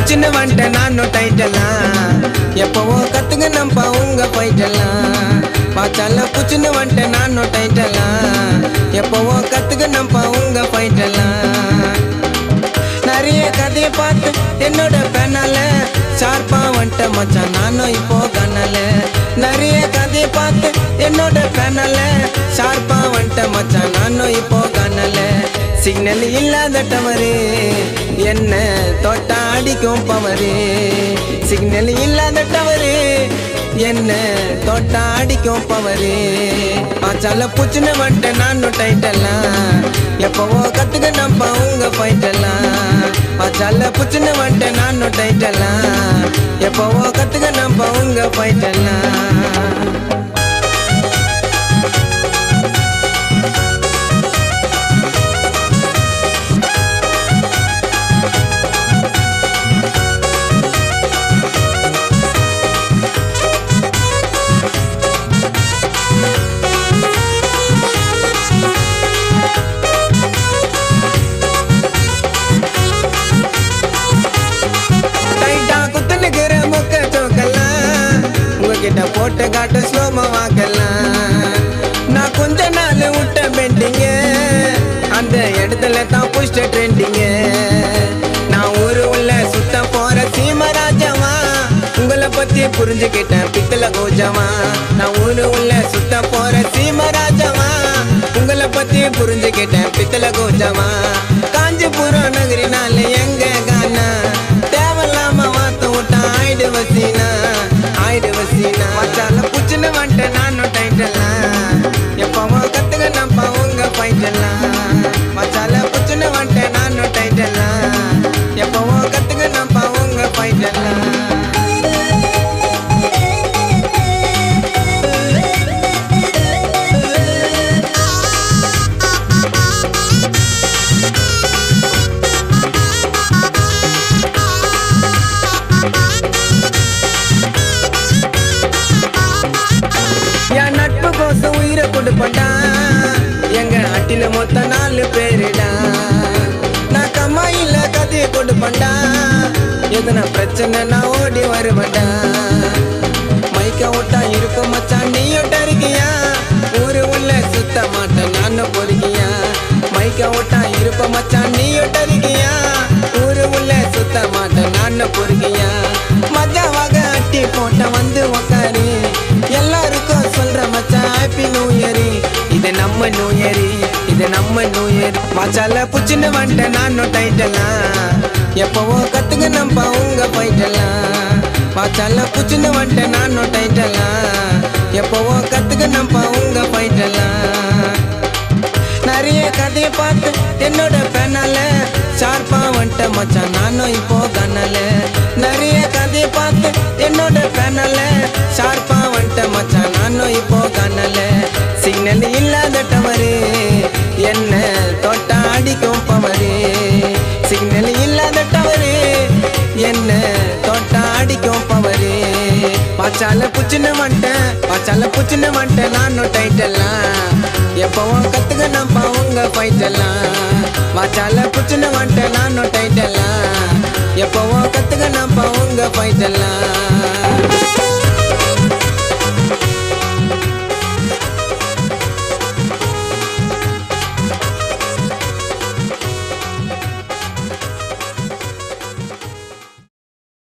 புச்சுன்னு வந்துட்டேன் நானும் டைட்டெல்லாம் எப்பவோ கத்துக்க நம்ப உங்க போயிட்டெல்லாம் பாச்சால புச்சுன்னு வந்துட்டேன் நானும் டைட்டெல்லாம் எப்பவோ கத்துக்க நம்ப உங்க போயிட்டெல்லாம் நிறைய கதையை பார்த்து என்னோட பேனால ஷார்ப்பா வந்துட்ட மச்சான் நானும் இப்போ கண்ணல நிறைய கதையை பார்த்து என்னோட பேனால ஷார்ப்பா வந்துட்ட மச்சான் நானும் இப்போ கண்ணல சிக்னல் இல்லாத டவரு என்ன தொட்டா அடிக்கும் பவரு சிக்னல் இல்லாத டவரு என்ன தொட்டா அடிக்கும் பவரு பாச்சால புச்சுன்னு வந்துட்டேன் நானும் டைட்டெல்லாம் எப்பவோ கத்துக்க நம்ப உங்க போயிட்டெல்லாம் பாச்சால புச்சுன்னு வந்துட்டேன் நானும் டைட்டெல்லாம் எப்பவோ கத்துக்க நம்ப உங்க போயிட்டெல்லாம் போட்டு காட்டு ஸ்லோமா வாக்கலாம் நான் கொஞ்ச நாள் விட்ட பெண்டிங்க அந்த இடத்துல தான் புஷ்ட ட்ரெண்டிங்க நான் ஊரு உள்ள சுத்த போற சீமராஜமா உங்களை பத்தி புரிஞ்சுக்கிட்டேன் பித்தள கோஜமா நான் ஊரு உள்ள சுத்த போற சீமராஜமா உங்களை பத்தி புரிஞ்சுக்கிட்டேன் பித்தள கோஜமா காஞ்சிபுரம் நகரினால எங்க கானா தேவையில்லாம வாத்த விட்டா ஆயிடு வசீனா மச்சால புச்சுன்னு வந்துட்டேன் நானும் டைட்டெல்லாம் எப்பவோ கத்துக்க நம்ப உங்க போயிட்டெல்லாம் மச்சால புச்சுன்னு வந்துட்டேன் நானும் டைட்டெல்லாம் எப்பவோ கத்துக்க நம்ப உங்க போயிட்டெல்லாம் உயிரை கொடுப்பண்டா எங்க அட்டில மொத்த 4 பேருடா நான் கம்மாயில கதையை கொடுப்பண்டா எதனா பிரச்சனை நான் ஓடி வருவண்டா மைக்க ஓட்டா இருப்ப மச்சான் நீயோட்ட இருக்கியா ஊரு உள்ள சுத்த மாட்டேன் நானும் பொறுக்கியா மைக்க ஓட்டா இருப்ப மச்சான் நீயோட்ட இருக்கியா ஊரு உள்ள சுத்த மாட்டேன் நானும் பொறுக்கியா மஜாவாக அட்டி போட்ட வந்து உக்காரு எல்லாருக்கும் சொல்ற மச்சான் ஹாப்பி நியூ இயர் இது நம்ம நியூ இயர் இது நம்ம நியூ இயர் மச்சால புச்சுன்னு வந்துட்டேன் நானும் டைட்டெல்லாம் எப்பவோ கத்துக்க நம்ப உங்க போயிட்டெல்லாம் மச்சால புச்சுன்னு வந்துட்டேன் நானும் டைட்டெல்லாம் எப்பவோ கத்துக்க நம்ப உங்க போயிட்டெல்லாம் நிறைய கதையை பார்த்து என்னோட பேனால ஷார்ப்பா வந்துட்ட மச்சான் நானும் இப்போ கண்ணல நிறைய கதையை பார்த்து என்னோட பேனால ஷார்ப்பா வந்துட்ட மச்சான் நானும் இப்போ கண்ணல சிக்னல் இல்லாத டவரு என்ன தொட்டா அடிக்கும் பவரு சிக்னல் இல்லாத டவரு என்ன தொட்டா அடிக்கும் பவரு பாச்சால புச்சுன்னு வந்துட்டேன் நானும் டைட்டெல்லாம் எப்பவோ கத்துக்க நம்ப உங்க போயிட்டெல்லாம் பாச்சால புச்சுன்னு வந்துட்டேன் நானும் டைட்டெல்லாம் எப்பவோ கத்துக்க நம்ப உங்க போயிட்டெல்லாம்